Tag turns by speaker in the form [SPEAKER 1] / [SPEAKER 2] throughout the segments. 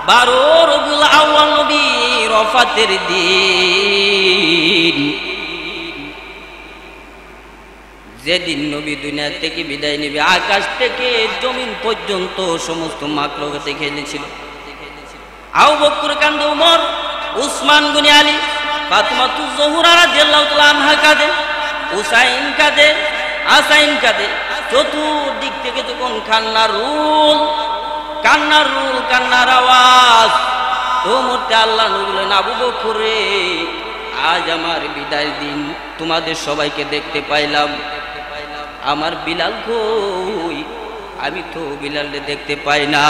[SPEAKER 1] 12 রবিউল আউয়াল নবীর ওফাতের দিন, যেদিন নবী দুনিয়া থেকে বিদায় নেবে, আকাশ থেকে জমিন পর্যন্ত সমস্ত মাখলুক দেখে নিয়েছিল। আবু বকর কাঁদে, ওমর, উসমান গনি আলী, ফাতিমাতুজ জোহরা রাদিয়াল্লাহু তাআলা আনহা কাঁদে, হুসাইন কাঁদে, হাসাইন কাঁদে। চতুর্দিক থেকে যখন কান্নার রোল, কান্নার আওয়াজ, ও মুহূর্তে আল্লাহ নবী বলেন, আবু বকর রে, আজ আমার বিদায়ের দিন, তোমাদের সবাইকে দেখতে পাইলাম, আমার বিলাল কই? আমি তো বিলালকে দেখতে পাই না।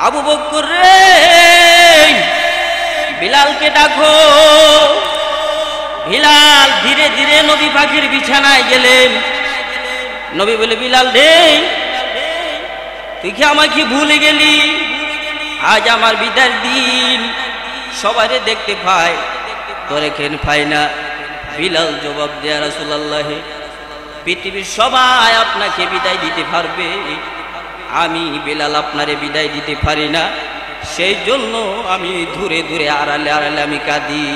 [SPEAKER 1] আবু বকর রে, বিলালকে ডাকো। বিলাল ধীরে ধীরে নবী পাকের বিছানায় গেলেন। নবী বলে, বিলাল রে, তুই কি আমাকে ভুলে গেলি? আজ আমার বিদায়ের দিন, সবাইরে দেখতে পাই, তোরে কেন পাই না? বিলাল জবাব দেয়া, রাসূলুল্লাহ, পৃথিবীর সবাই আপনাকে বিদায় দিতে পারবে, আমি বিলাল আপনারে বিদায় দিতে পারি না, সেই জন্য আমি দূরে দূরে আড়ালে আড়ালে আমি কাঁদি।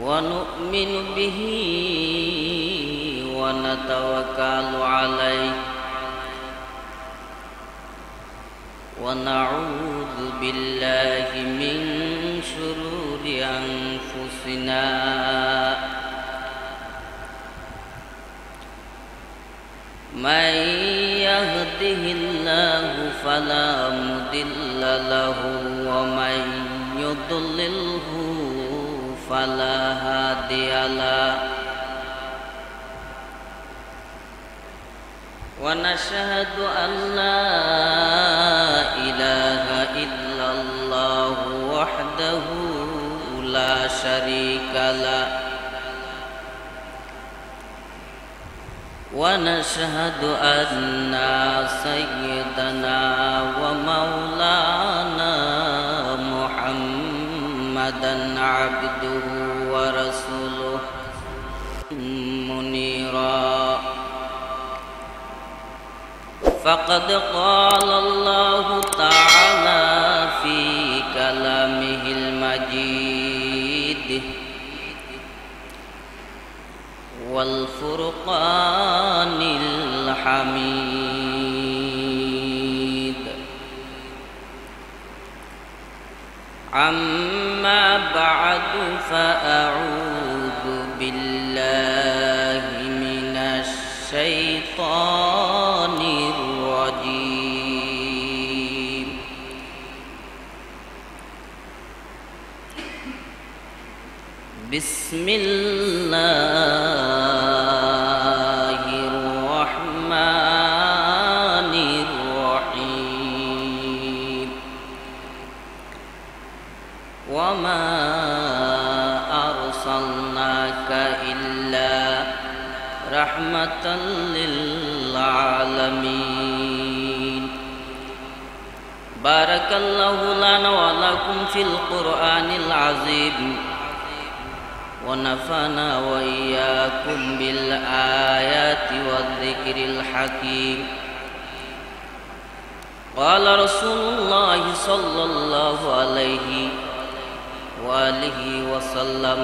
[SPEAKER 1] ওয়ানুমিনু বিহি ওয়া নাতাওয়াক্কালু আলাইহি ওয়া নাউযু বিল্লাহি মিন শুরুরি আনফুসিনা من يهده الله فلا مضل له ومن يضلله فلا هادي له ونشهد أن لا إله إلا الله وحده لا شريك له ونشهد أن سيدنا ومولانا محمدا عبده ورسوله منيرا فقد قال الله تعالى في كلامه المجيد والفرقان الحميد أما بعد فأعوذ بالله من الشيطان الرجيم بسم الله الرحمن الرحيم وما أرسلناك إلا رحمة للعالمين بارك الله لنا ولكم في القرآن العظيم ونفعنا وإياكم بالآيات والذكر الحكيم قال رسول الله صلى الله عليه وآله وسلم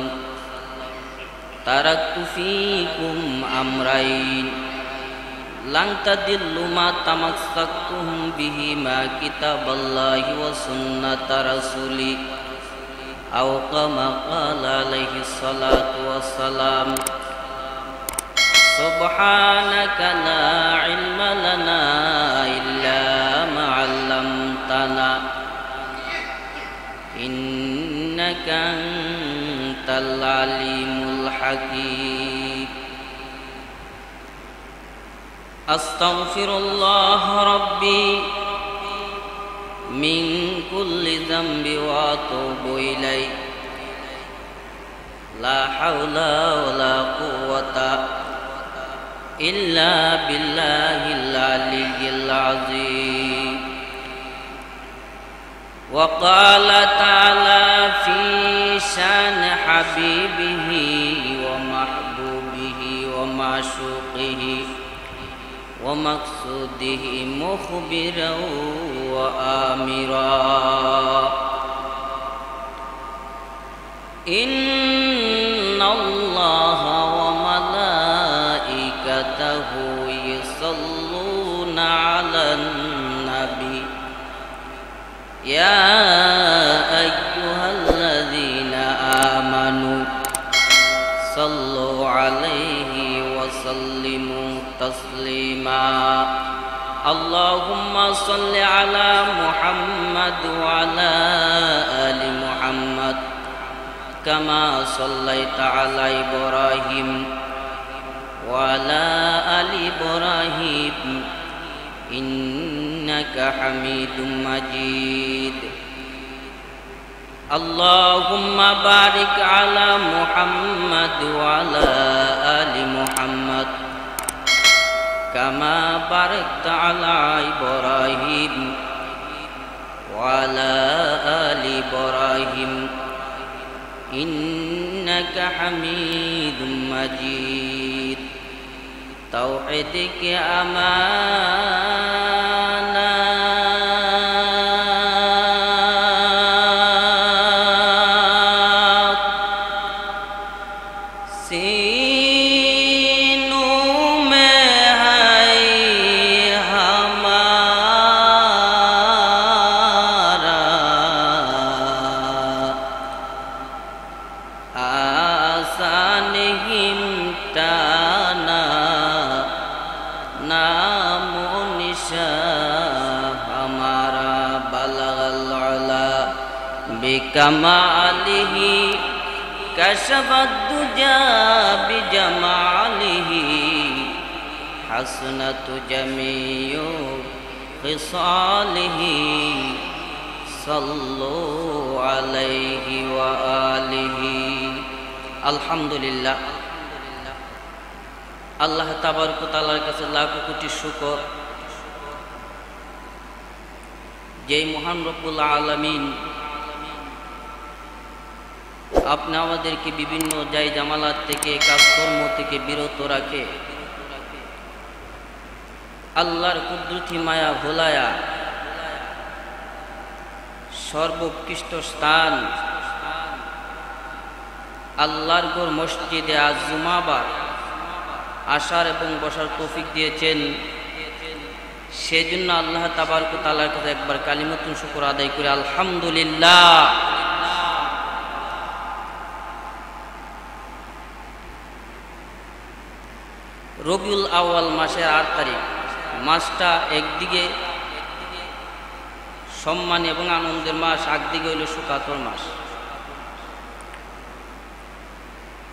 [SPEAKER 1] تركت فيكم أمرين لن تضلوا ما تمسكتم بهما كتاب الله وسنة رسوله أو كما قال عليه الصلاة والسلام سبحانك لا علم لنا إلا ما علمتنا إنك أنت العليم الحكيم أستغفر الله ربي من كل ذنب وأتوب إليه لا حول ولا قوة إلا بالله العلي العظيم وقال تعالى في شان حبيبه ومحبوبه ومعشوقه ومقصوده مخبرا وآمرا إن الله وملائكته يصلون على النبي يا أيها الذين آمنوا صلوا عليه وسلموا تسليما اللهم صل على محمد وعلى آل محمد كما صليت على إبراهيم وعلى آل إبراهيم إنك حميد مجيد اللهم بارك على محمد وعلى آل محمد كما باركت على إبراهيم وعلى آل إبراهيم إنك حميد مجيد توحيدك أمانة بكماله كشف الدجى بجماله حسنة جميع خصاله صلوا عليه وآله الحمد لله আল্লাহ তাবারক ওয়া তাআলার কাছে লাখ কোটি শুকর যেই মহান রব্বুল আলামিন আপনি আমাদেরকে বিভিন্ন জায় জামালাত থেকে কাজকর্ম থেকে বিরত রাখে আল্লাহর কুদরতি মায়া ভোলায়া সর্বোৎকৃষ্ট স্থান আল্লাহর ঘর মসজিদে আজ জুমাবার আসার এবং বসার তৌফিক দিয়েছেন সেজন্য আল্লাহ তাবারক ওয়া তাআলার কাছে একবার কালিমাতুন শুকর আদায় করে আলহামদুলিল্লাহ। রবিউল আউয়াল মাসের ৮ তারিখ মাসটা একদিকে সম্মান এবং আনন্দের মাস, একদিকে হইল সুকাতর মাস।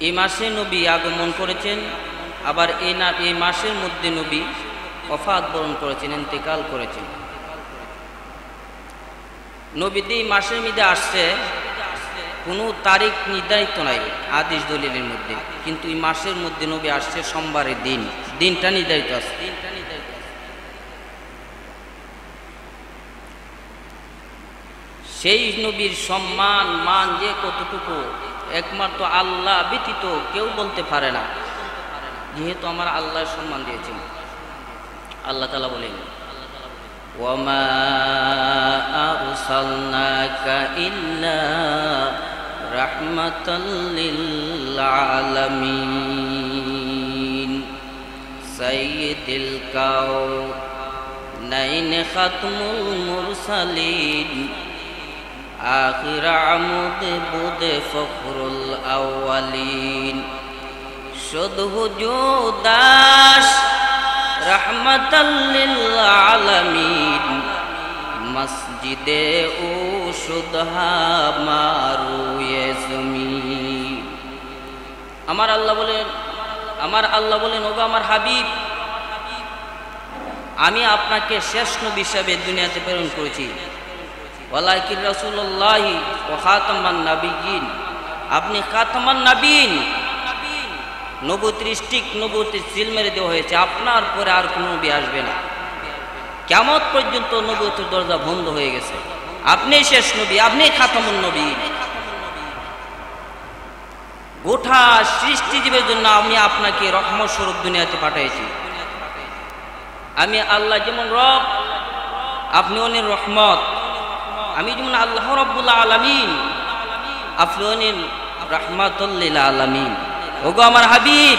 [SPEAKER 1] এই মাসে নবী আগমন করেছেন, আবার এই মাসের মধ্যে নবী ওফাত বরণ করেছেন, ইন্তেকাল করেছেন। নবীতে এই মাসের মধ্যে আসছে, কোনো তারিখ নির্ধারিত নাই হাদিস দলিলের মধ্যে, কিন্তু এই মাসের মধ্যে নবী আসছে সোমবারের দিন, দিনটা নির্ধারিত আছে। সেই নবীর সম্মান মান যে কতটুকু একমাত্র আল্লাহ ব্যতীত কেউ বলতে পারে না, যেহেতু আমার আল্লাহ সম্মান দিয়েছেন। আল্লাহ তাআলা বলেন ওয়ামা আরসালনাকা ইল্লা রাহমাতাল লিল আলামিন সাইয়্যিদুল কাওনাইন খাতমুল মুরসালিন আখির আমুদ বুদে ফখরুল আউয়ালিন শুধু হুজুদাস রাহমাতাল লিল আলামিন মসজিদে ও সুদহা মারুয়ে জমিন। আমার আল্লাহ বলেন ওগো আমার হাবিব, আমি আপনাকে শেষ নবী হিসাবে দুনিয়াতে প্রেরণ করেছি। ওয়ালাকিন রাসূলুল্লাহি ওয়া খাতামান নাবিয়্যিন, আপনি খাতামান নাবিয়্যিন, নবুয়তের স্টিক নবুয়তের সিল মেরে দেওয়া হয়েছে, আপনার পরে আর কোনো নবী আসবে না। কিয়ামত পর্যন্ত নবুয়তের দরজা বন্ধ হয়ে গেছে, আপনি শেষ নবী, আপনি খাতামুন নবী। গোটা সৃষ্টিজীবের জন্য আমি আপনাকে রহমত স্বরূপ দুনিয়াতে পাঠিয়েছি। আমি আল্লাহ যেমন রব, আপনি হলেন রহমত, আমি যেমন আল্লাহ রাব্বুল আলামিন, আপনি হলেন রাহমাতুল লিল আলামিন। ওগো আমার হাবিব,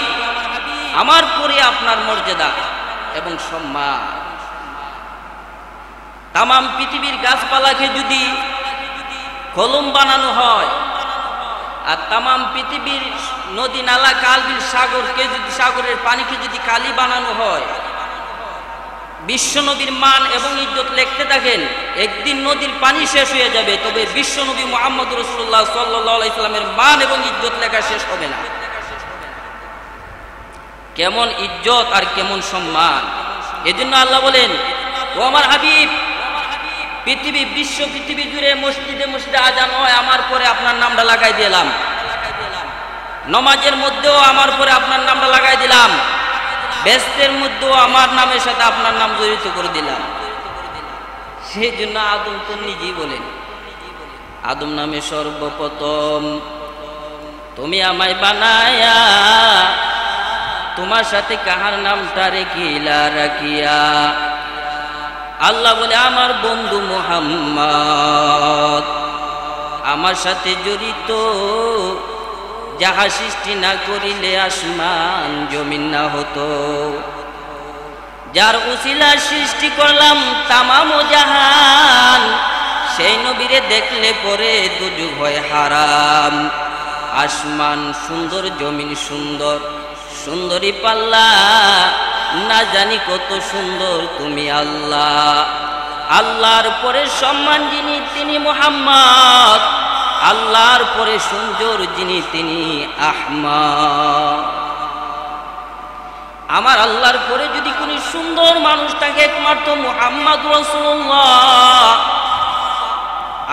[SPEAKER 1] আমার পরে আপনার মর্যাদা এবং সম্মান। তাম পৃথিবীর গাছপালাকে যদি কলম বানানো হয়, আর তাম পৃথিবীর নদী নালা খাল বিল সাগরকে যদি, সাগরের পানিকে যদি কালি বানানো হয়, বিশ্ব নবীর মান এবং ইজ্জত লিখতে থাকেন, একদিন নদীর পানি শেষ হয়ে যাবে, তবে বিশ্ব নবী মুহাম্মদ রাসূলুল্লাহ সাল্লাল্লাহু আলাইহি সাল্লামের মান এবং ইজ্জত লেখা শেষ হবে না। কেমন ইজ্জত আর কেমন সম্মান! এজন্য আল্লাহ বলেন, ও আমার হাবিব, পৃথিবী বিশ্ব পৃথিবী জুড়ে মসজিদে মসজিদে আজান হয়, আমার পরে আপনার নামটা লাগাই দিলাম। নমাজের মধ্যেও আমার পরে আপনার নামটা লাগাই দিলাম। ব্যস্তের মধ্যেও আমার নামের সাথে আপনার নাম জড়িত করে দিলাম। সেই জন্য আদম তো নিজেই বলেন, আদম নামে সর্বপ্রথম তুমি আমায় বানায়া, তোমার সাথে কাহার নামটা রেখিলা রাখিয়া। আল্লাহ বলে, আমার বন্ধু মুহাম্মদ আমার সাথে জড়িত, যাহা সৃষ্টি না করিলে আসমান জমিন না হতো। যার উসিলা সৃষ্টি করলাম তামাম জাহান, সেই নবীরে দেখলে পরে দুজুগ হয় হারাম। আসমান সুন্দর, জমিন সুন্দর, সুন্দরী পাল্লা, না জানি কত সুন্দর তুমি আল্লাহ। আল্লাহর পরে সম্মান যিনি, তিনি মুহাম্মদ। আল্লাহর পরে সুন্দর যিনি, তিনি আহমদ। আমার আল্লাহর পরে যদি কোন সুন্দর মানুষ থাকে, একমাত্র মুহাম্মদ রাসূলুল্লাহ।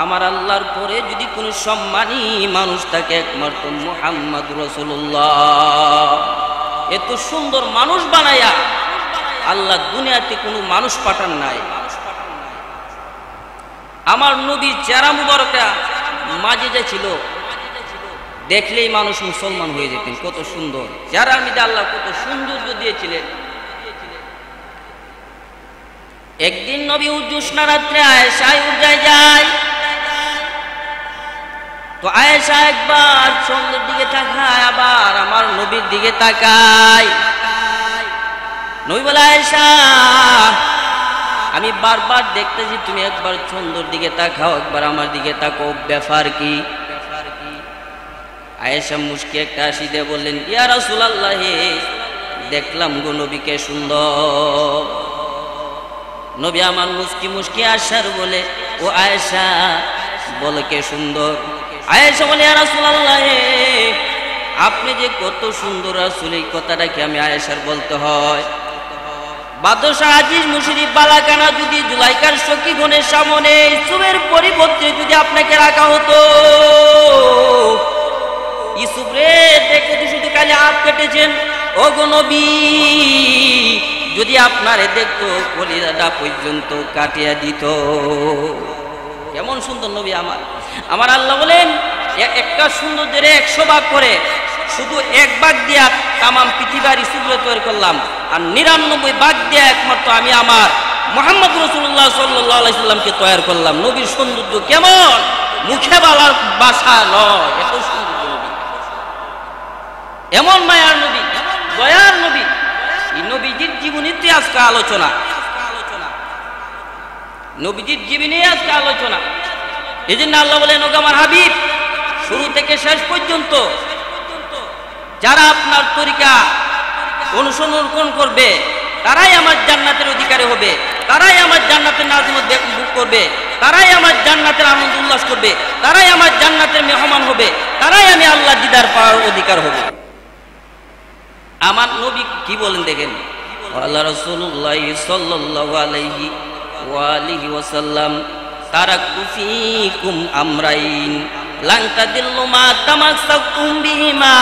[SPEAKER 1] আমার আল্লাহর পরে যদি কোন সম্মানী মানুষ থাকে, একমাত্র মুহাম্মদ রাসূলুল্লাহ। এত সুন্দর মানুষ বানায়া আল্লাহ দুনিয়াতে কোনো মানুষ পাঠান নাই। আমার নবীর চেহারা মুবারকটা মাঝে যা ছিল, দেখলেই মানুষ মুসলমান হয়ে যেতেন। কত সুন্দর চেহারার মধ্যে আল্লাহ কত সৌন্দর্য দিয়েছিলেন। একদিন নবী জ্যোৎস্না রাত্রে আয়েশায় উঠায় যায়, তো আয়েশা একবার চন্দ্রের দিকে তাকায়, আবার আমার নবীর দিকে তাকায়। নবী বলে, আয়েশা, আমি বারবার দেখতেছি তুমি একবার চন্দ্রের দিকে তাকাও, একবার আমার দিকে তাকাও, ব্যাপার কি? আয়েশা মুস্কি একটা হাসি দিয়ে বললেন, ইয়া রাসূলুল্লাহ, দেখলাম গো নবীকে সুন্দর। নবী আমার মুস্কি মুস্কি আসার বলে, ও আয়েশা বলে কে সুন্দর? আয়েশা বলে, ইয়া রাসূলুল্লাহ, আপনি যে কত সুন্দর রাসূল, এই কথাটা কি আমি আয়েশার বলতে হয়? বাদশাহ আজিজ মুশরিফ বালাকানা যদি জুলাইকার সখীগণের সামনে ইউসুফের পরিবর্তে যদি আপনাকে রাখা হতো, ইউসুফ রে দেখে তো শুধু কালে হাত কেটেছেন, ও গো নবী যদি আপনারে দেখতো কলিজাটা পর্যন্ত কাটিয়া দিত। কেমন সুন্দর নবী আমার! আমার আল্লাহ বলেন, একটা সৌন্দর্যের 100 ভাগ করে শুধু 1 ভাগ দিয়া তামাম পৃথিবীর ইউসুফরে তৈরি করলাম, আর 99 ভাগ দিয়া একমাত্র আমি আমার মুহাম্মদ রাসূলুল্লাহ সাল্লাল্লাহু আলাইহি সাল্লামকে তৈরি করলাম। নবীর সৌন্দর্য কেমন! মুখে বলার ভাষা নয়, এত সুন্দর নবী, এমন মায়ার নবী, দয়ার নবী। এই নবীজির জীবনীতে আজকে আলোচনা, নবীজির জীবনী আজকে আলোচনা। এই জন্য আল্লাহ বলেন, ওগো আমার হাবিব, শুরু থেকে শেষ পর্যন্ত যারা আপনার তরিকা অনুসরণ করবে, তারাই আমার জান্নাতের অধিকারী হবে, তারাই আমার জান্নাতের নাজমত ভোগ করবে, তারাই আমার জান্নাতের আনন্দ উল্লাস করবে, তারাই আমার জান্নাতের মেহমান হবে, তারাই আমি আল্লাহ দিদার পাওয়ার অধিকার হবে। আমার নবী কি বলেন দেখেন, আল্লাহ রাসূলুল্লাহ সাল্লাল্লাহু আলাইহি ওয়া আলিহি ওয়াসাল্লাম, তারাকতু ফীকুম আমরাইন লান তাদিল্লু মা তামাসসাকতুম বিহিমা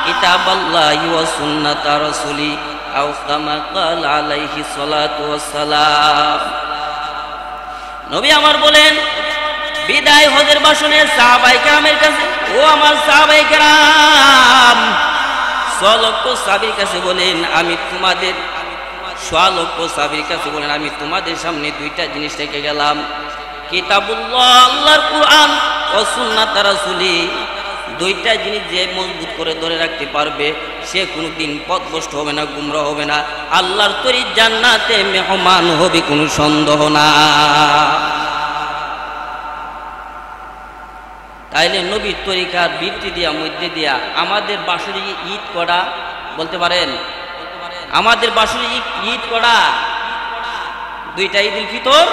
[SPEAKER 1] কিতাবাল্লাহি ওয়া সুন্নাতা রাসূলি আও কামা ক্বাল আলাইহি সালাতু ওয়াসসালাম। নবী আমার বলেন, বিদায় হজের ভাষণে সাহাবায়ে কেরামের কাছে, ও আমার সাহাবায়ে কেরাম, 6 লক্ষ সাহাবীর কাছে বলেন, আমি তোমাদের সোয়ালক্ষ সাহাবীর কাছে বলেন, আমি তোমাদের সামনে দুইটা জিনিস রেখে গেলাম, কিতাবুল্লাহ আল্লাহর কুরআন ও সুন্নাত রাসূলি। দুইটা জিনিস যে মজবুত করে ধরে রাখতে পারবে সে কোনোদিন পথভ্রষ্ট হবে না, গুমরা হবে না, আল্লাহর তৈরি জান্নাতে মেহমান হবে, কোনো সন্দেহ না। তাইলে নবীর তরিকার বৃত্তি দিয়া মধ্যে দিয়া আমাদের বাসরি ঈদ করা, বলতে পারেন আমাদের বাসরি ঈদ করা দুইটা, ঈদুল ফিতর,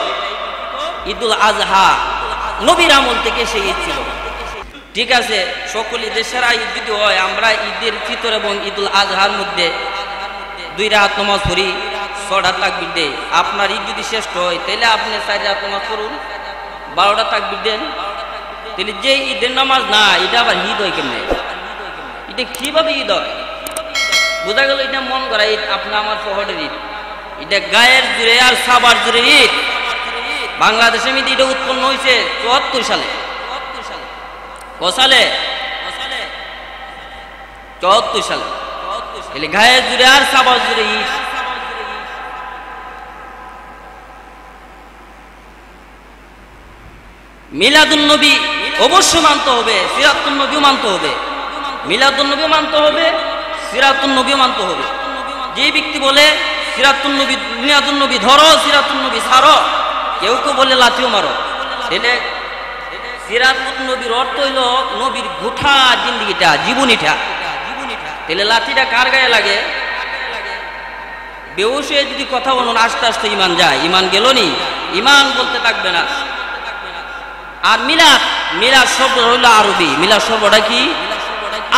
[SPEAKER 1] ঈদুল আজহা। নবীর আমল থেকে সেই ঈদ ছিল। ঠিক আছে, সকল ঈদের সেরা ঈদ যদি হয়, আমরা ঈদের ফিতর এবং ঈদুল আজহার মধ্যে 2 রাকাত নামাজ পড়ি, 6টা তাকবীর দেই। আপনার ঈদ যদি শ্রেষ্ঠ হয় তাহলে আপনি 4 রাকাত নামাজ পড়ুন, 12টা তাকবীর দেন। তাহলে যে ঈদের নামাজ না, এটা আবার ঈদ হয় কেমনে? এটা কিভাবে ঈদ হয়? বোঝা গেল এটা মন করা ঈদ, আপনার আমার শহরের ঈদ, এটা গায়ের জুড়ে আর সাবার জুড়ে ঈদ। বাংলাদেশের মধ্যে এটা উৎপন্ন হয়েছে 74 সালে। কত সালে? 74 সালে। তাহলে গায়ের জুড়ে আর সাবার জুড়ে ঈদ। মিলাদুন নবী অবশ্যই মানতে হবে, সিরাতুন নবীও মানতে হবে। মিলাদুন নবীও মানতে হবে, সিরাতুন নবীও মানতে হবে। যে ব্যক্তি বলে সিরাতুন নবী, মিলাদুন নবী ধরো, সিরাতুন নবী ছাড়ো, কেউ কেউ বলে লাথিও মারো, তাহলে সিরাতুন নবীর অর্থ হইল নবীর গোটা জিন্দেগিটা, জীবনীটা। তাহলে লাঠিটা কার গায়ে লাগে? বেহুশ হয়ে যদি কথা বলুন, আস্তে আস্তে ইমান যায়, ইমান গেল নি, ইমান বলতে থাকবে না। আর মিলাদ, মিলাদ শব্দ হইল আরবি। মিলাদ শব্দটা কি?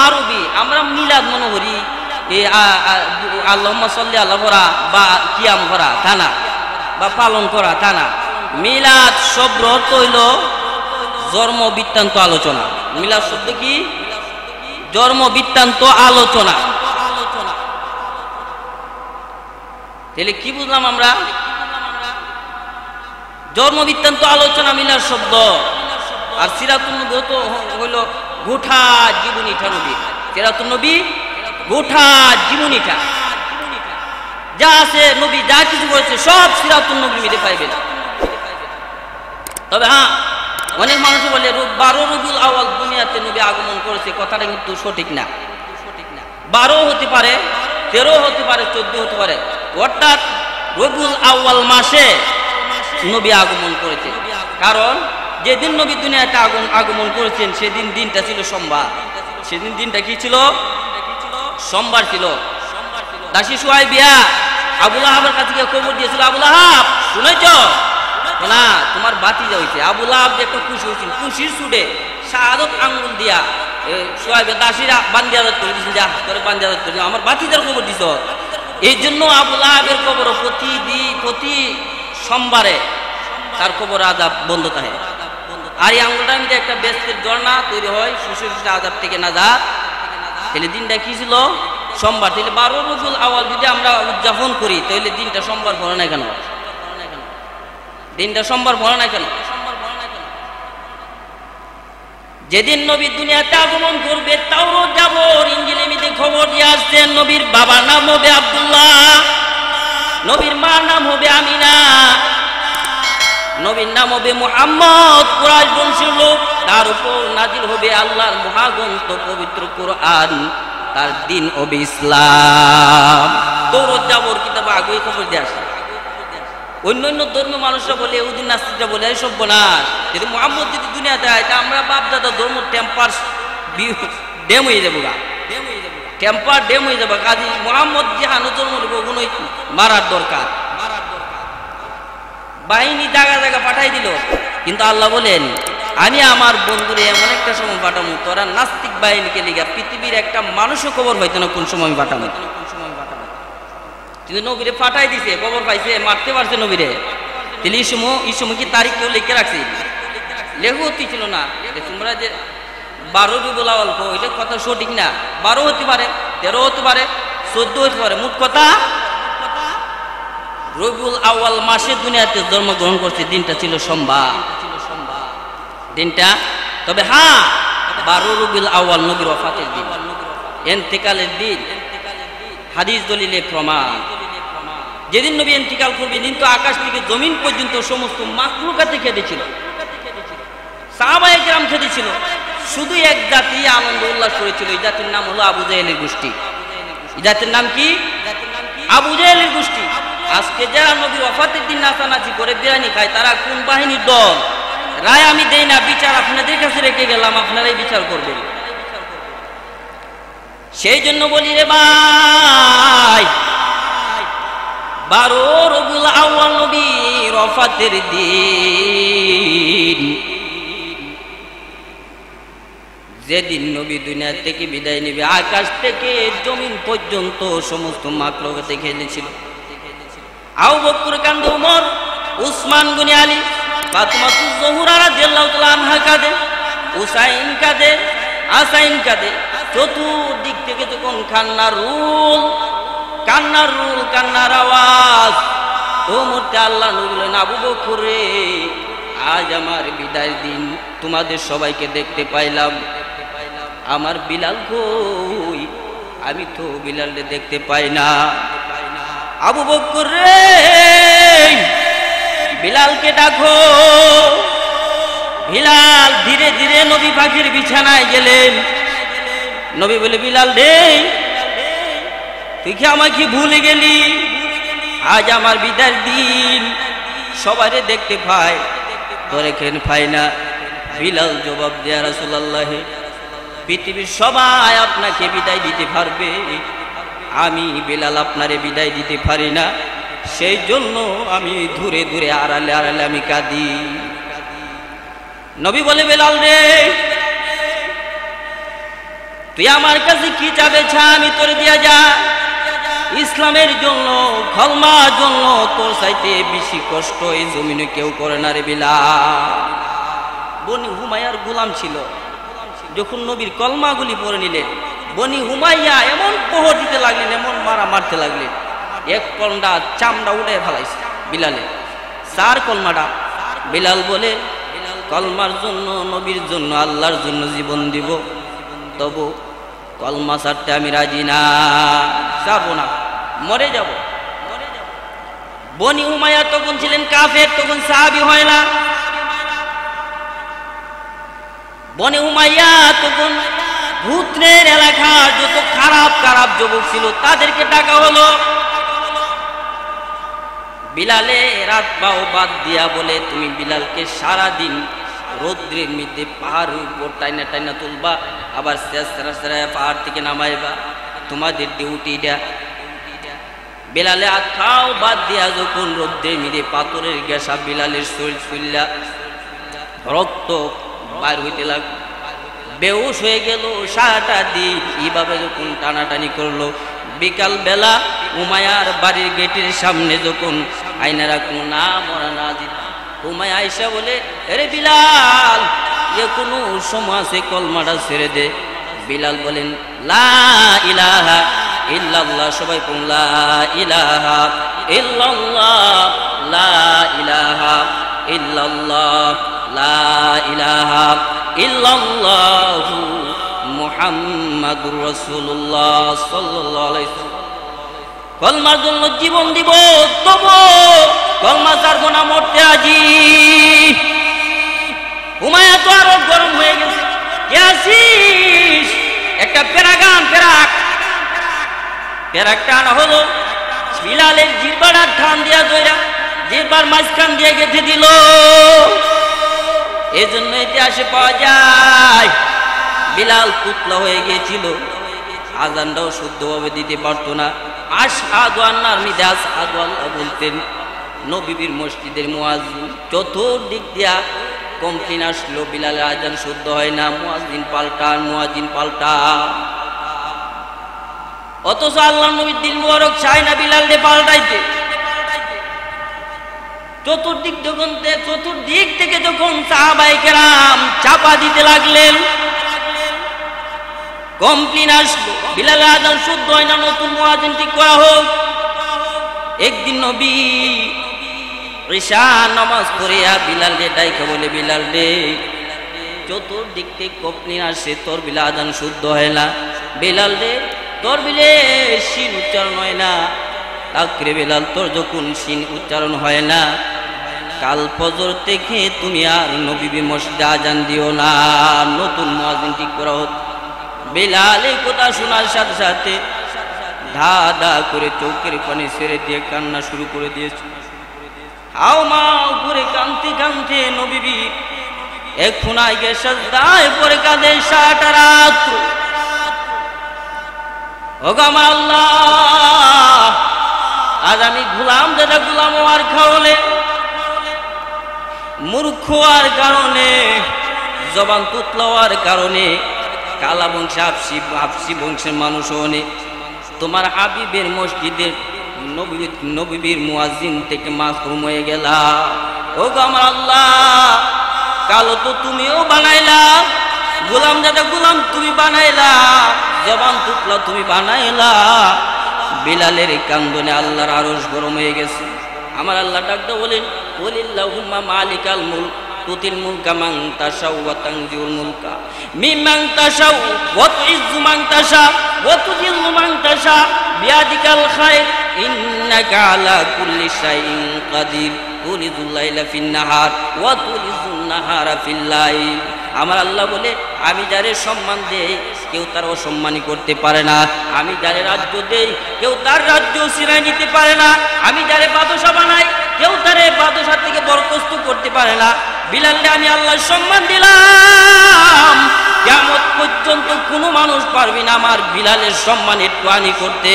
[SPEAKER 1] আরবি। আমরা মিলাদ মনে করি আল্লাহুম্মা সাল্লি আলা করা বা কিয়াম করা, তা না, বা পালন করা, তা না। মিলাদ শব্দ অর্থ হইল জন্ম বৃত্তান্ত আলোচনা। মিলাদ শব্দ কি? জন্ম বৃত্তান্ত আলোচনা। তাহলে কি বুঝলাম আমরা? জন্ম বৃত্তান্ত আলোচনা মিলাদ শব্দ। আর সিরাতুন নবী হইল গোটা জীবনীটা নবীর। সিরাতুন নবী গোটা জীবনীটা, যা আছে নবী যা কিছু করেছে সব সিরাতুন নবীর মধ্যে পাইবেন। তবে হ্যাঁ, অনেক মানুষ বলে 12 রবিউল আউয়াল দুনিয়াতে নবী আগমন করেছে, কথাটা কিন্তু সঠিক না। 12 হতে পারে, 13 হতে পারে, 14 হতে পারে, অর্থাৎ রবিউল আউয়াল মাসে নবী আগমন করেছে। কারণ যেদিন নবী দুনিয়াতে আগমন করেছেন সেদিন দিনটা ছিল সোমবার। সেদিন দিনটা কি ছিল? সোমবার ছিল। দাসী সুহাইবিয়া আবু লাহাবের কাছে গিয়ে খবর দিয়েছিল, আবু লাহাব শুনেছ না তোমার বাতিজা হইছে। আবু লাহাব যে একটা খুশি হয়েছিল, খুশির ছুটে শাহাদত আঙ্গুল দিয়া সুহাইবিয়া দাসীরা বান্দিয়াদত করে দিয়েছেন, যা করে বান্দিয়াদত করে আমার বাতিজার খবর দিছ। এই জন্য আবু লাহাবের খবর প্রতি সোমবারে তার খবর আযাব বন্ধ থাকে। আর এই আঙ্গুলটার মধ্যে একটা বেস্তের ঝর্ণা তৈরি হয়, সুশীল আযাব থেকে নাজাত। তাহলে দিনটা কি ছিল? সোমবার। তাহলে 12 রবিউল আউয়াল যদি আমরা উদযাপন করি তাহলে দিনটা সোমবার পড়ে না কেন? দিনটা সোমবার পড়ে না কেন? যেদিন নবী দুনিয়াতে আগমন করবে, তাওরাত জাবর ইনজিলের মধ্যে খবর দিয়ে আসছেন নবীর বাবার নাম হবে আব্দুল্লাহ, নবীর মার নাম হবে আমিনা, নবীর নাম হবে মুহাম্মদ, কুরাইশ বংশের লোক। তার উপর নাজিল হবে আল্লাহর মহাগ্রন্থ পবিত্র কোরআন, তার দিন হবে ইসলাম। তাওরাত জাবর কিতাব আগে খবর দিয়ে আসে। অন্যান্য ধর্মীয় মানুষরা বলে, ইহুদি নাস্তিকরা বলে এই সর্বনাশ, যদি মুহাম্মদ যদি দুনিয়াতে হয় তা আমরা বাপ দাদা ধর্ম টেম্পার ড্যাম হয়ে যাবো, টেম্পার ড্যাম হয়ে যাবো। কাজী মুহাম্মদ যে হানো জন্ম নেব ওগুলোই মারার দরকার। বাহিনী জায়গা জায়গা পাঠাই দিল, কিন্তু আল্লাহ বলেন আমি আমার বন্ধুরে এমন একটা সময় পাঠাবো তোরা নাস্তিক বাহিনীকে লিগা পৃথিবীর একটা মানুষও খবর পাইতো না কোন সময় আমি পাঠাবো। কিন্তু নবীরে পাঠাই দিছে, খবর পাইছে, মারতে পারছে নবীরে। তাহলে এই সময় কি তারিখ কেউ লিখে রাখছে? লেখু ছিল না। তোমরা যে 12 রবিউল আউয়াল এটা কথা সঠিক না। 12 হতে পারে, 13 হতে পারে, 14 হতে পারে, মোট কথা রবিউল আউয়াল মাসে দুনিয়াতে জন্মগ্রহণ করছে, দিনটা ছিল সোমবার দিনটা। তবে হ্যাঁ, 12 রবিউল আউয়াল নবীর ওফাতের দিন, ইন্তেকালের দিন, হাদিস দলিলে প্রমাণ। যেদিন নবী ইন্তিকাল করবেন দিন তো আকাশ থেকে জমিন পর্যন্ত সমস্ত মাখলুকাতে কেঁদেছিল, সাহাবায়ে কেরাম কেঁদেছিল। শুধু এক জাতি আনন্দ উল্লাস করেছিল, এই জাতির নাম হলো আবু জাহেলের গোষ্ঠী। এই জাতির নাম কি? আবু জাহেলের গোষ্ঠী। আজকে যারা নবী ওয়াফাতের দিন নাচানাচি করে বিরিয়ানি খায় তারা কোন বাহিনীর দল? রায় আমি দেই না, বিচার আপনাদের কাছে রেখে গেলাম, আপনারাই বিচার করবেন। সেই জন্য বলি রে ভাই, 12 রবিউল আউয়াল নবীর ওয়াফাতের দিন, যেদিন নবী দুনিয়া থেকে বিদায় নেবে আকাশ থেকে জমিন পর্যন্ত সমস্ত মাখলুকাতে কেঁদেছিল। আবু বকর কাঁদে, ওমর, উসমান গনি আলী, ফাতিমাতুজ জোহরা রাদিয়াল্লাহু তাআলা আনহা কাঁদে, হুসাইন কাঁদে, হাসাইন কাঁদে। চতুর্দিক থেকে যখন কান্নার রোল, কান্নার আওয়াজ, ও মুহূর্তে আল্লাহ নবী বলেন, আবু বকর রে, আজ আমার বিদায়ের দিন, তোমাদের সবাইকে দেখতে পাইলাম, আমার বিলাল কই? আমি তো বিলালকে দেখতে পাই না। আবু বকর রে, বিলালকে ডাকো। বিলাল ধীরে ধীরে নবী পাকের বিছানায় গেলেন। নবী বলে, বিলাল রে, তুই কি আমাকে ভুলে গেলি? আজ আমার বিদায়ের দিন, সবারে দেখতে পাই, তোরে কেন পাই না? বিলাল জবাব দেয়া, রাসূলুল্লাহ, পৃথিবীর সবাই আপনাকে বিদায় দিতে পারবে, আমি বিলাল আপনারে বিদায় দিতে পারি না, সেই জন্য আমি দূরে দূরে আড়ালে আড়ালে আমি কাঁদি। নবী বলে, বিলাল রে, তুই আমার কাছে কি চাবে চা, আমি তোরে দিয়া যা। ইসলামের জন্য, কলমার জন্য তোর চাইতে বেশি কষ্ট এই জমিনে কেউ করে না রে বিলাল। বনি হুমায়ার গোলাম ছিল, যখন নবীর কলমাগুলি পড়ে নিলেন, বনি হুমাইয়া এমন প্রহর দিতে লাগলেন, এমন মারা মারতে লাগলেন, এক কলমা চামড়া উড়ে ফেলাইছে বিলালে, 4 কলমাটা। বিলাল বলে, কলমার জন্য, নবীর জন্য, আল্লাহর জন্য জীবন দিব, তবু কলমা ছাড়তে আমি রাজি না, যাবো না, মরে যাব। বনি হুমাইয়া তখন ছিলেন কাফের, তখন সাহাবী হয় না। বনি উমাইয়া তখন ভূতনের এলাকার যত খারাপ খারাপ যুবক ছিল তাদেরকে ডাকা হলো। বিলালে রাত বাও বাদ দিয়া বলে, তুমি বিলালকে সারা দিন রৌদ্রের মধ্যে পাহাড় উপর টাইনা টাইনা তুলবা, আবার পাহাড় থেকে নামাইবা, তোমাদের ডিউটিটা। বিলালে আখাও বাদ দিয়া যখন রৌদ্রের মধ্যে পাথরের গ্যাসা বিলালের শরীর ফুল্লা রক্ত বাইর হইতে লাগলো, বেহুশ হয়ে গেল। সারাটা দিন এইভাবে যখন টানাটানি করলো, বিকাল বেলা উমায়ার বাড়ির গেটের সামনে যখন আইনা রাখলো, না মরা না দিত, উমায়া আয়সা বলে, আরে বিলাল, এ কোনো সময় আছে, কলমাটা ছেড়ে দে। বিলাল বলেন, লা ইলাহা ইল্লাল্লাহ, সবাই কোন লা ইলাহা ইল্লাল্লাহ, লা ইলাহা ইল্লাল্লাহ, লা ইলাহা ইল্লাল্লাহু মুহাম্মাদুর রাসূলুল্লাহ সাল্লাল্লাহু আলাইহি ওয়াসাল্লাম। কলমার জন্য জীবন দিব, তবু কলমা ছাড়বো না, মরতে রাজি। হুমায়া তো আরো গরম হয়ে গেছে, কে আসিস? একটা পেরাকটা আনা হলো, বিলালের জিহ্বার ঠান দিয়া জয়রা, জিহ্বার মাঝখান দিয়ে গেঁথে দিল। এই জন্য ইতিহাসে পাওয়া যায় বিলাল পুতলা হয়ে গিয়েছিল, আজানটাও শুদ্ধভাবে দিতে পারতো না। আশহাদু আন্নার মিদে আশহাদু আল্লাহ বলতেন। নবীর মসজিদের মুয়াজ্জিন চতুর্দিক দিয়া কমপ্লেন আসলো, বিলালের আজান শুদ্ধ হয় না, মুয়াজ্জিন পাল্টা। অথচ আল্লাহ নবীর দিল মুবারক চায় না বিলালকে পাল্টাইতে। চতুর্দিক থেকে যখন সাহাবায়ে কেরাম চাপা দিতে লাগলেন, কমপ্লেন আসলো, বিলালের আজান শুদ্ধ হয় না, নতুন মুয়াজ্জিন ঠিক করা হোক। একদিন নবী ঈশা নামাজ পড়িয়া বিলালকে ডাইকা বলে, বিলাল রে, চতুর্দিক থেকে কমপ্লেন আসে, তোর বিলাল আজান শুদ্ধ হয় না। বিলাল রে, তোর বিলে শির উচ্চারণ হয় না, তাকরে বেলাল তোর যখন সিন উচ্চারণ হয় না, কাল ফজর থেকে তুমি আর নবী মসজিদে আজান দিও না, নতুন মুয়াজ্জিন ঠিক করা হতো। বেলাল এই কথা শোনার সাথে সাথে ধা ধা করে চোখের পানি ছেড়ে দিয়ে কান্না শুরু করে দিয়েছে। হাও মাও করে কাঁদতে কাঁদতে নবী এক খুনায় গিয়ে সাজদায় পড়ে কাঁদে সারাটা রাত। ওগো আমার আল্লাহ, আজ আমি গোলাম দাদা গোলাম হওয়ার কারণে, মূর্খ হওয়ার কারণে, জবান তুতলা হওয়ার কারণে, কালা বংশে আপসি বংশের মানুষ হনে তোমার হাবিবের মসজিদের নবীর মুয়াজ্জিন থেকে মাহরুম হয়ে গেলা। ওগো আমার আল্লাহ, কালো তো তুমিও বানাইলা, গোলাম দাদা গোলাম তুমি বানাইলা, জবান তুতলা তুমি বানাইলা। বিলালের কান্দনে আল্লাহর আরশ গরম হয়ে গেছে। আমার আল্লাহ ডাকতে বলেন, ওয়ালিল্লাহুম্মা মালিকাল মুলক তুতিল মুলকা মান তাশাউ ওয়া তানজিউল মুলকা মিম্মান তাশাউ ওয়া তুইজ্জু মান তাশা ওয়া তুযিল্লু মান তাশা বিয়াদিকাল খায়র ইন্নাকা আলা কুল্লি শাইইন কাদির তুলিজুল লাইলা ফিন নাহার ওয়া তুলিজুন নাহারা ফিল লাইল। আমার আল্লাহ বলে, আমি যারে সম্মান দেই কেউ তার অসম্মানী করতে পারে না, আমি যারে রাজ্য দেই কেউ তার রাজ্য ছিনাই নিতে পারে না, আমি যারে বাদশা বানাই কেউ তারে বাদশা থেকে বরখাস্ত করতে পারে না। বিলালকে আমি আল্লাহ সম্মান দিলাম, কিয়ামত পর্যন্ত কোনো মানুষ পারবে না আমার বিলালের সম্মান একটু হানি করতে।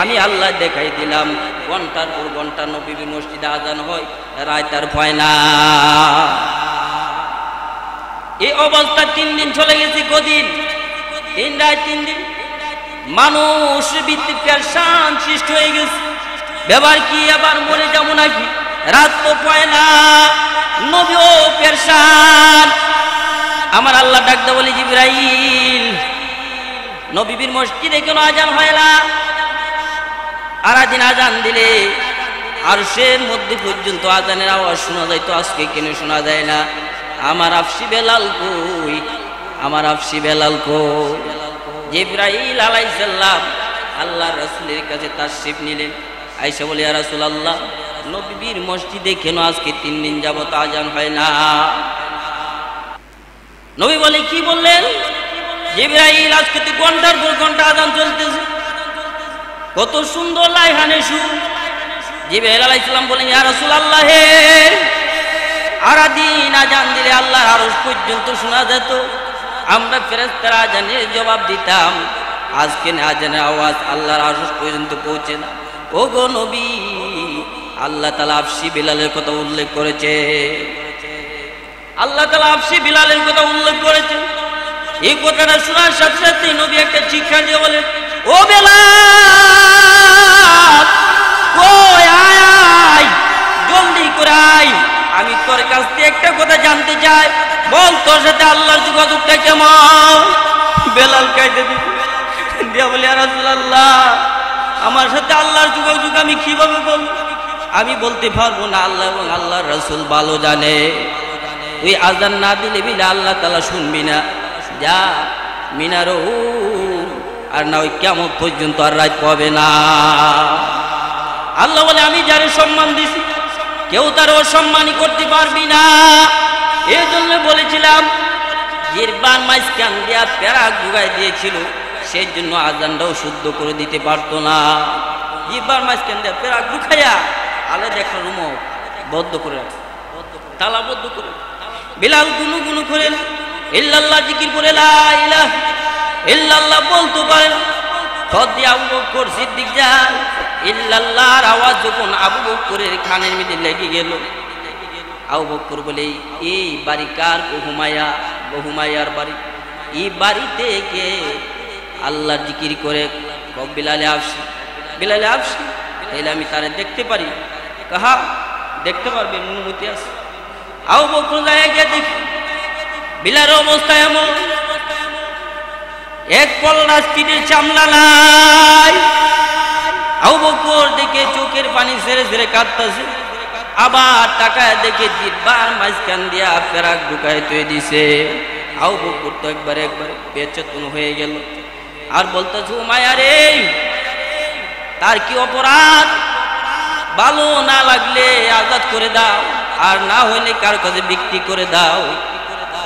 [SPEAKER 1] আমি আল্লাহ দেখাই দিলাম, ঘন্টার পর ঘন্টা নবী মসজিদে আজান হয়, রাত আর ভয় না। এই অবস্থা 3 দিন চলে গেছে। কদিন? 3 রাত 3 দিন। মানুষ ভিত্তিক পেরেশান সৃষ্টি হয়ে গেছে। ব্যাপার কি, আবার মরে যাবো নাকি? রাত তো পায় না, নবীও পেরেশান। আমার আল্লাহ ডাকতে বলি, জিবরাইল, নবীর মসজিদে কেন আজান হয় না? আরাদিন আজান দিলে আরশের মধ্যে পর্যন্ত আজানের আওয়াজ শোনা যায়, তো আজকে কেন শোনা যায় না? আমার আফসি বেলাল কই, আমার আফসি বেলাল কই? জিবরাইল আলাইহিস সালাম আল্লাহর রাসূলের কাছে তাশরিফ নিলেন। আয়েশা বলে, ইয়া রাসূলুল্লাহ, নবীর মসজিদে কেন আজকে 3 দিন যাবত আজান হয় না? নবী বলে, কি বললেন? জিবরাইল, আজকে তো ঘন্টার পর ঘন্টা আজান চলতেছে, কত সুন্দর লাইহানে সুর। জিবরাইল আলাইহিস সালাম বলেন, ইয়া রাসূলুল্লাহ, আরাদিন আজান দিলে আল্লাহর আরশ পর্যন্ত শোনা যেত, আমরা ফেরেশতারা আজানের জবাব দিতাম, আজকে আজানের আওয়াজ আল্লাহর আরশ পর্যন্ত পৌঁছে না। ও গো নবী, আল্লাহ তাআলা আফসি বিলালের কথা উল্লেখ করেছে, আল্লাহ তাআলা আফসি বিলালের কথা উল্লেখ করেছে। এই কথাটা শোনার সাথে সাথে নবী একটা চিৎকার দিয়ে বলেন, ও বেলাল, কই আয় আয়, জলদি করে আয়, আমি তোর কাছ থেকে একটা কথা জানতে চাই, বল তোর সাথে আল্লাহর যোগাযোগটা কেমন? বেলাল কাইতে দিয়া বলে, ইয়া রাসূলুল্লাহ, আমার সাথে আল্লাহর যোগাযোগ আমি কিভাবে বলবো? আমি বলতে পারবো না, আল্লাহ এবং আল্লাহর রাসূল ভালো জানে। তুই আজান না দিলে বিনা আল্লাহ তাআলা শুনবি না, যা মিনারো, আর না ওই কিয়ামত পর্যন্ত আর রাত পাবে না। আল্লাহ বলে, আমি যারে সম্মান দিছি কেউ তার অসম্মানই করতে পারবি না। এই জন্য বলেছিলাম, জিরবান মাঝখান দিয়া প্যারা গুগাই দিয়েছিল, সেই জন্য আজানটাও শুদ্ধ করে দিতে পারতো না। জিরবান মাঝখান দিয়া প্যারা গুখাইয়া আলাদা একটা রুম বদ্ধ করে রাখে, তালাবদ্ধ করে। বিলাল গুনু গুনু করে ইল্লাল্লাহ জিকির করে লা ইলাহা ইল্লাল্লাহ বলতে পারে। সদ্দি আবু বকর সিদ্দিক যায়, ইল্লাল্লাহর আওয়াজ যখন আবু বকরের কানের মধ্যে লেগে গেল, আবু বকর বলে, এই বাড়ি কার? বহুমায়া, বহুমায়ার বাড়ি। এই বাড়িতে কে আল্লাহর জিকির করে? বিলালে আফসি, বিলালে আফসি, তাহলে আমি তারে দেখতে পারি? কাহা দেখতে পারবে? অনুমতি আছে। আবু বকর যায় গিয়ে দেখি বিলালের অবস্থা এমন, এক পলনা স্পিডের চামড়া নাই। আবু বকর দেখে চোখের পানি ছেড়ে ছেড়ে কাঁদতেছে, আবার টাকায় দেখে জিহ্বার মাঝখান দিয়া পেরাক ঢুকায় তুই দিছে। আবু বকর তো একবারে বেচেতন হয়ে গেল, আর বলতেছে, ও মায়া রে, তার কি অপরাধ? ভালো না লাগলে আজাদ করে দাও, আর না হইলে কার কাছে বিক্রি করে দাও।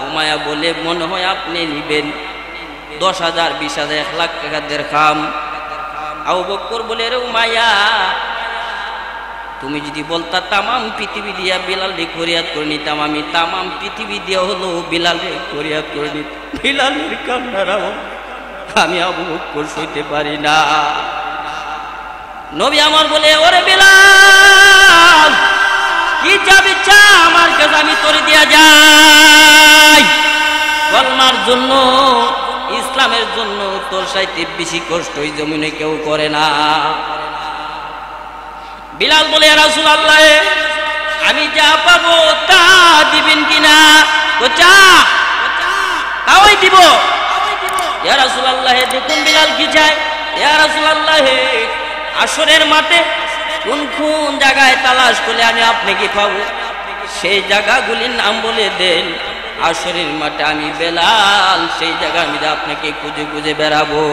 [SPEAKER 1] উমাইয়া বলে, মনে হয় আপনি নিবেন 10,000, 20,000, 1 লাখ টাকা দিরহাম। আবু বকর বলে, রে উমাইয়া, তুমি যদি বলতা তামাম পৃথিবী দিয়া বিলালে ফরিয়াদ করে নিতাম, আমি তামাম পৃথিবী দিয়া হলো বিলালে ফরিয়াদ করে নিতাম। বিলালের কান্নার আওয়াজ আমি আবু বকর সইতে পারি না। নবী আমার বলে, ওরে বিলাল, কি চাবি চা আমার কাছে, আমি তোরে দিয়া যাই। কলমার জন্য, ইসলামের জন্য তোর চাইতে বেশি কষ্ট ওই জমিনে কেউ করে না। বিলাল বলে, ইয়া রাসূলুল্লাহ, আমি যা পাবো তা দিবেন কিনা? তো চা তাওই দিব। ইয়া রাসূলুল্লাহ, দেখুন বিলাল কি চায়। ইয়া রাসূলুল্লাহ, আসরের মাঠে কোন কোন জায়গায় তালাশ করলে আমি আপনাকে পাবো, সেই জায়গাগুলির নাম বলে দেন। আসরের মাঠে আমি বেলাল, সেই জায়গা আমি আপনাকে খুঁজে খুঁজে বেড়াবো।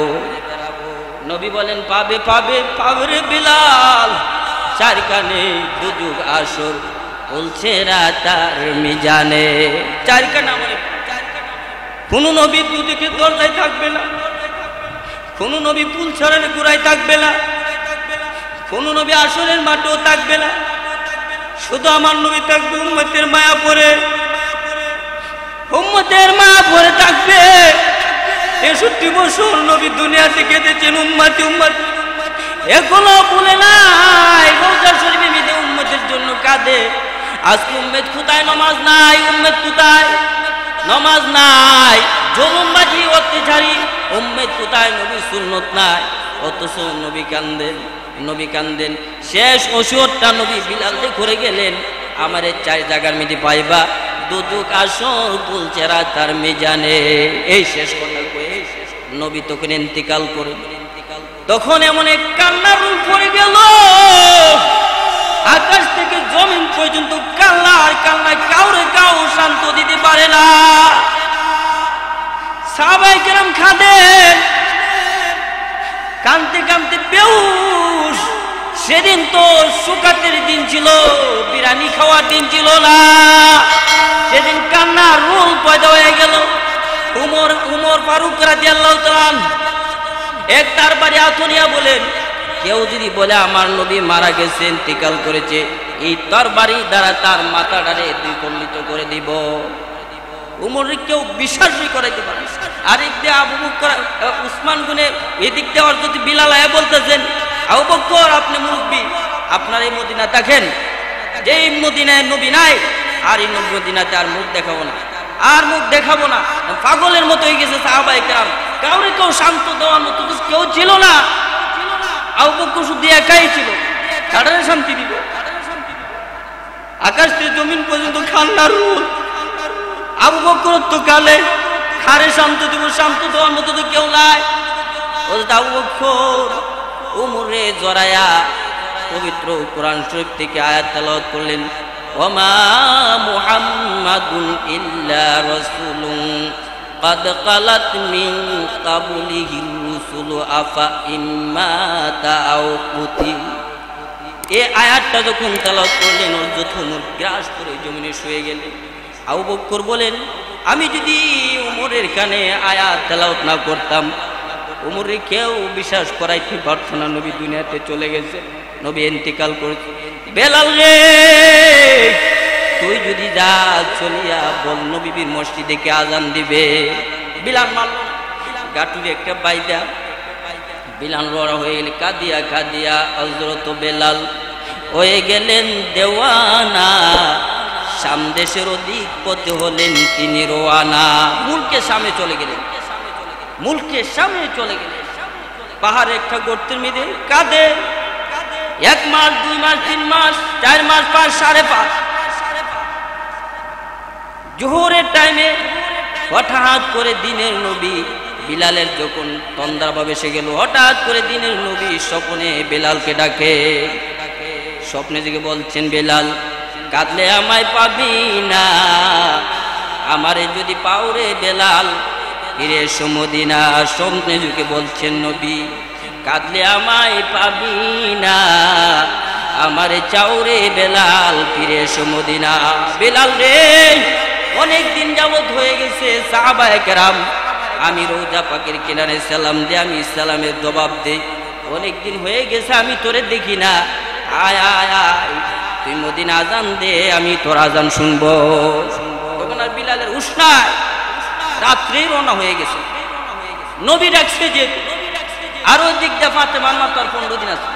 [SPEAKER 1] নবী বলেন, পাবে পাবে পাবে রে বিলাল, চারখানে দুযুগ আসর বলছে রাতার মিজানে। চারখানা মানে কোন নবী দুদিকে দরজায় থাকবে না, কোন নবী পুল ছাড়ার গোড়ায় থাকবে না, কোন নবী আসরের মাঠেও থাকবে না। শুধু আমার নবী থাকবে উম্মতের মায়া পড়ে, উম্মতের মায়া পড়ে থাকবে। 63 বছর নবী দুনিয়াতে কেঁদেছেন উম্মতি উম্মতি, এখনো ভুলে নাই। রওজা শরীফে মিলে উম্মতের জন্য কাঁদে। আজকে উম্মত কোথায়? নামাজ নাই। উম্মত কোথায়? নামাজ নাই। জুলুমবাজি অত্যাচারী উম্মত কোথায়? নবী সুন্নত নাই, অথচ নবী কান্দেন, নবী কান্দেন। শেষ ওসিয়তটা নবী বিলালকে করে গেলেন, আমার এই 4 জায়গার মধ্যে পাইবা দুদুক আসর বলছে রাতার মিজানে। এই শেষ কথা কয়ে নবী তখন ইন্তিকাল করে। তখন এমন এক কান্নার রূপ পড়ে গেল, আকাশ থেকে জমিন পর্যন্ত কান্না আর কান্না, কাউরে কাউ শান্ত দিতে পারে না। সাহাবায়ে কেরাম কাঁদেন, কাঁদতে কাঁদতে বেহুশ। সেদিন তো সুকাতের দিন ছিল, বিরিয়ানি খাওয়ার দিন ছিল না। সেদিন কান্নার রোল পয়দা হয়ে গেল। উমর ফারুক রাদিয়াল্লাহু তাআলা এক তার বাড়ি আতনিয়া বলেন, কেউ যদি বলে আমার নবী মারা গেছে, ইন্তিকাল করেছে, এই তরবারি দ্বারা তার মাথাটারে দ্বিখণ্ডিত করে দিব। উমরে কেউ বিশ্বাসই করাইতে পারে। আরেক দিয়ে আবু বকর উসমান গুনে, এদিক দিয়ে হযরত বিলাল আয়া বলতেছেন, আবু বকর আপনি মুরব্বি, আপনার এই মদিনা দেখেন, যে মদিনায় নবী নাই, আর এই মদিনাতে আর মুখ দেখাবো না, আর মুখ দেখাবো না। পাগলের মতো হয়ে গেছে সাহাবায়ে কেরাম, কাউরে কেউ শান্ত দেওয়ার মতো কেউ ছিল না। আবু বকর শুধু একাই ছিল, কাটারে শান্তি দিব। আকাশ থেকে জমিন পর্যন্ত কান্নার রোল। আবু বকর তো কালে খারে শান্ত দিব, শান্ত দেওয়ার মতো তো কেউ নাই। আবু বকর উমরে জড়ায়া পবিত্র কোরআন শরীফ থেকে আয়াত তেলাওয়াত করলেন, ওমা মুহাম্মাদুন ইল্লা রাসূলুন قد قلت من قبله الرسل أفإن مات أو قتل। এই আয়াতটা যখন তেলাওয়াত করলেন, হযরত ওমর গ্রাস করে জমিনে শুয়ে গেলেন। আবু বকর বলেন, আমি যদি ওমরের কানে আয়াত তেলাওয়াত না করতাম, ওমরে কেউ বিশ্বাস করাইতে পারত না নবী দুনিয়াতে চলে গেছে, নবী ইন্তিকাল করেছে। বেলাল রে, তুই যদি যা চলিয়া বল নবীর মসজিদে কে আজান দিবে। বিলাল মানল না, গাটুরে একটা বাইদা বিলাল লড়া হয়ে গেলে কাঁদিয়া কাঁদিয়া হযরত বেলাল হয়ে গেলেন দেওয়ানা। সামদেশের অধিপতি হলেন তিনি রোয়ানা। মুলকের সামনে চলে গেলেন, মুলকের সামনে চলে গেলেন। পাহাড়ে একটা গর্তের মধ্যে কাঁদে। 1 মাস 2 মাস 3 মাস 4 মাস 5 5.5 জোহরের টাইমে হঠাৎ করে দিনের নবী বিলালের যখন তন্দ্রাভাব এসে গেল, হঠাৎ করে দিনের নবী স্বপ্নে বেলালকে ডাকে। স্বপ্নে জেগে বলছেন, বেলাল কাঁদলে আমায় পাবি না, আমারে যদি পাওরে বেলাল ফিরে এসো মদিনা। স্বপ্নে যুগে বলছেন নবী, কাঁদলে আমায় পাবি না, আমারে চাওরে বেলাল ফিরে এসো মদিনা। বেলাল রে, অনেক দিন যাবত হয়ে গেছে সাহাবায়ে কেরাম, আমি রওজা পাকের কিনারে সালাম দে, আমি সালামের জবাব দে, অনেক দিন হয়ে গেছে আমি তোরে দেখি না, আয় আয় আয় তুই মদিনা আজান দে, আমি তোর আজান শুনবো। তখন আর বিলালের উষ্ণায় রাত্রে রওনা হয়ে গেছে। নবী ডাকছে যে আরো দিক দিয়ে ফাতেমার মা তোর 15 দিন আছে।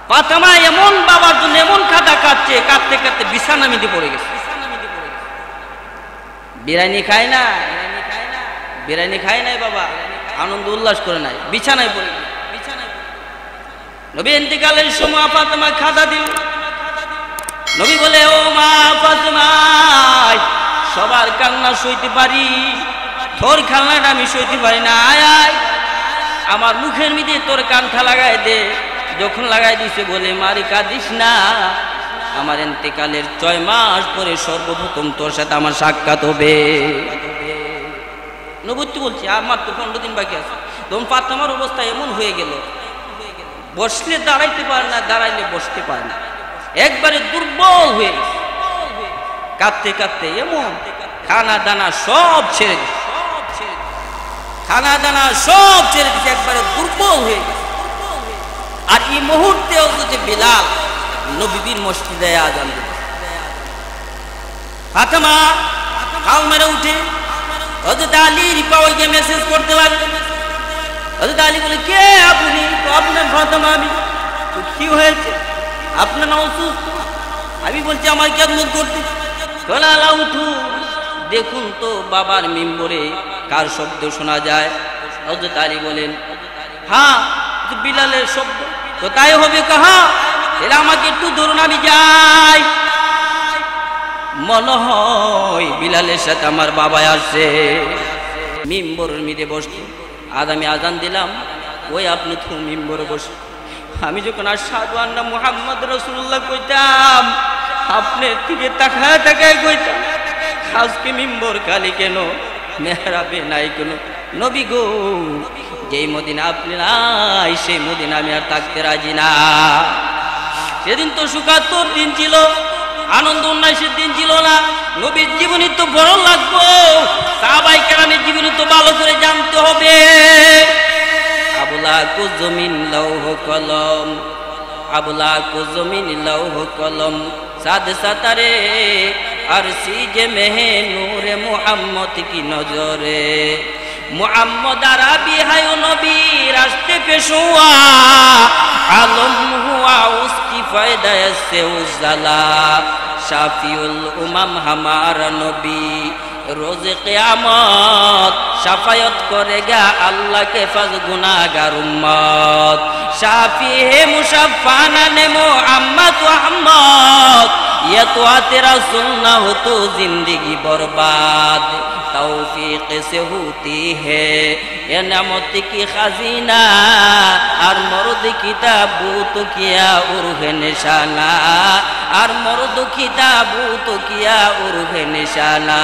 [SPEAKER 1] ফাতেমা এমন বাবার জন্য এমন কাঁদা কাঁদছে, কাঁদতে কাঁদতে বিছানা মিতে পড়ে গেছে। বিরিয়ানি খায় না, বিরিয়ানি খায় নাই বাবা, আনন্দ উল্লাস করে নাই, বিছানায় পড়ে গেছে। নবী ইন্তেকালের সময় ফাতেমা খাদা দিল। নবী বলে, ও মা ফাতেমা, সবার কান্না সইতে পারি, তোর কান্নাটা আমি সইতে পারি না, আয় আয় আমার মুখের মধ্যে তোর কানটা লাগাই দে। যখন লাগাই দিছে বলে, মারি কাঁদিস না, আমার ইন্তেকালের 6 মাস পরে সর্বপ্রথম তোর সাথে আমার সাক্ষাৎ হবে। নবুয়্যতি বলছি, আমার তো 15 দিন বাকি আছে। তখন ফাতেমার অবস্থা এমন হয়ে গেল, বসলে দাঁড়াইতে পারে না, দাঁড়াইলে বসতে পারে না, একবারে দুর্বল হয়ে গেছে। কাঁদতে কাঁদতে এমন খানা দানা সব ছেড়ে দিচ্ছে, খানা দানা সব ছেড়ে দিচ্ছে, একবারে দুর্বল হয়ে গেছে। আর এই মুহূর্তে হযরত বিলাল নবীর মসজিদে আযান দিল। ফাতেমা হাল মেরে উঠে হযরত আলীর পাওয়ায় গিয়ে মেসেজ করতে লাগলেন। হযরত আলী বলে, কে আপনি? তো আপনার ফাতেমা। আমি তো কি হয়েছে? আপনার না অসুস্থ? আমি বলছি আমার খেদমত করতে। বলে, আলা উঠু, দেখুন তো বাবার মিম্বরে কার শব্দ শোনা যায়? হযরত আলী বলেন, হ্যাঁ বিলালের শব্দ। তো তাই হবে কাহা, এরা আমাকে একটু ধরুন, আমি যাই। মনে হয় বিলালের সাথে আমার বাবা আসছে। মিম্বরের মিদে বসতে, আজ আমি আজান দিলাম, ওই আপনি তো মিম্বরে বসে। আমি যখন আশহাদু আন্না মুহাম্মদ রাসূলুল্লাহ কইতাম, আপনার দিকে তাকায় তাকায় কইতাম, আজকে মিম্বর খালি কেন, মেহরাবে নাই কেন? নবী গো, যেই মদিনা আপনি নাই, সেই মদিনা আমি আর থাকতে রাজি না। সেদিন তো সুখাত্তর দিন ছিল, আনন্দ উন্নাসের দিন ছিল না। নবীর জীবনী তো বড় লাগবো, সাহাবায়ে কেরামের জীবনী তো ভালো করে জানতে হবে। আবুলা কু জমিন লৌহ কলম, আবুলা কু জমিন লৌহ কলম, সাদ সাতারে আরশি যে মেহে নূরে মুহাম্মদ কি নজরে। মুহাম্মদ আরবি হায় নবী রাস্তে পেশুয়া, আলম হুয়া উসকি ফায়দা সে উজালা, শাফিউল উমাম হামারা নবী रोज क़यामत शफ़ायत करेगा अल्लाह के फज़ गुनाहगार उम्मत। शाफ़ी है मुशफ़्फ़ाना ने मुहम्मद अहमद, ये तो तेरा सुनना हो तो जिंदगी बर्बाद। तौफीक से होती है ये नेमत की खजीना, और मर्द की ताबूत किया उर्ह निशाना, और मर्द की ताबूत किया उर्ह निशाना।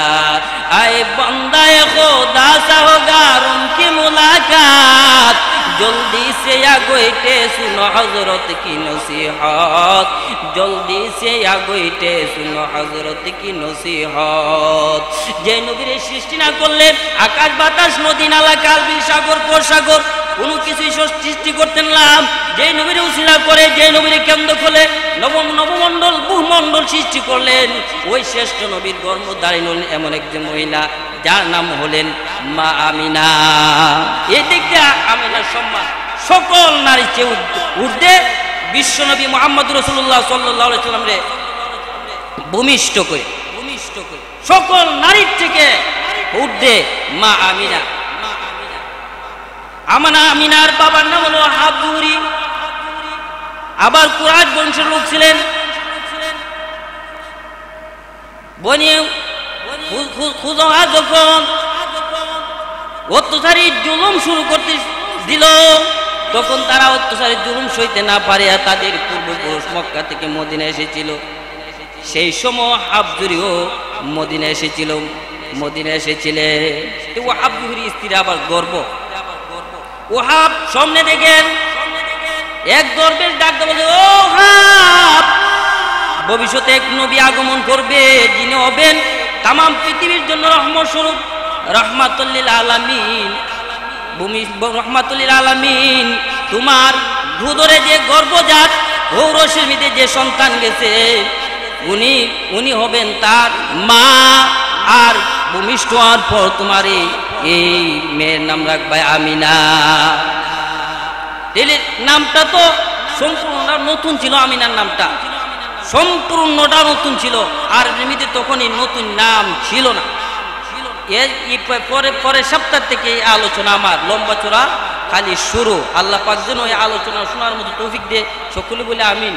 [SPEAKER 1] आए बंदा खुदा सा होगा उनकी मुलाकात, जल्दी से या गोइटे सुनो हजरत की नसीहत, जल्दी से या गोइटे सुनो हजरत की नसीहत। जे नबीर सृष्टि ना करले आकाश बातास नदी नाला काल বিল সাগর কোষাগর কোনো কিছুই সৃষ্টি করতেন না। যে নবীর উসিলা করে, যে নবীর কেন্দ্র খোলে নবমণ্ডল ভূমণ্ডল সৃষ্টি করলেন, ওই শ্রেষ্ঠ নবীর গর্ভধারী হলেন এমন একজন মহিলা যার নাম হলেন মা আমিনা। এই দিক দিয়ে আমিনার সম্মান সকল নারীর চেয়ে ঊর্ধ্বে। বিশ্বনবী মুহাম্মদ রাসূলুল্লাহ সাল্লাল্লাহু আলাইহি ওয়াসাল্লাম রে ভূমিষ্ঠ করে সকল নারীর থেকে ঊর্ধ্বে মা আমিনা। আমিনার বাবার নাম হলো হাবুরি, আবার কুরাইশ বংশের লোক ছিলেন। বনি খুজাআ যখন অত্যাচারী জুলুম শুরু করতে দিল, তখন তারা অত্যাচারী জুলুম সইতে না পারে তাদের পূর্বপুরুষ মক্কা থেকে মদিনা এসেছিল। সেই সময় হাবজুরিও মদিনা এসেছিলেন। তো হাবজুরির স্ত্রী আবার গর্ব, ওহাব সামনে দেখেন এক দরবেশ ডাক দিয়ে বলে, ও ওহাব, ভবিষ্যতে এক নবী আগমন করবে যিনি হবেন তামাম পৃথিবীর জন্য রহমত স্বরূপ, রহমাতুল লিল আলামিন, রহমাতুল লিল আলামিন। তোমার ভূদরে যে গর্ভজাত ঔরসের মধ্যে যে সন্তান গেছে উনি হবেন তার মা, আর ভূমিষ্ঠ হওয়ার পর তোমার এই মেয়ের নাম রাখবে আমিনা। নামটা তো সম্পূর্ণ নতুন ছিল, আমিনার নামটা সম্পূর্ণটা নতুন ছিল, আর এমনিতে তখনই নতুন নাম ছিল না। পরের সপ্তাহ থেকে এই আলোচনা আমার লম্বা চূড়া খালি শুরু। আল্লাহ পাক যেন এই আলোচনা শোনার মতো তৌফিক দিয়ে সকলে বলে আমিন।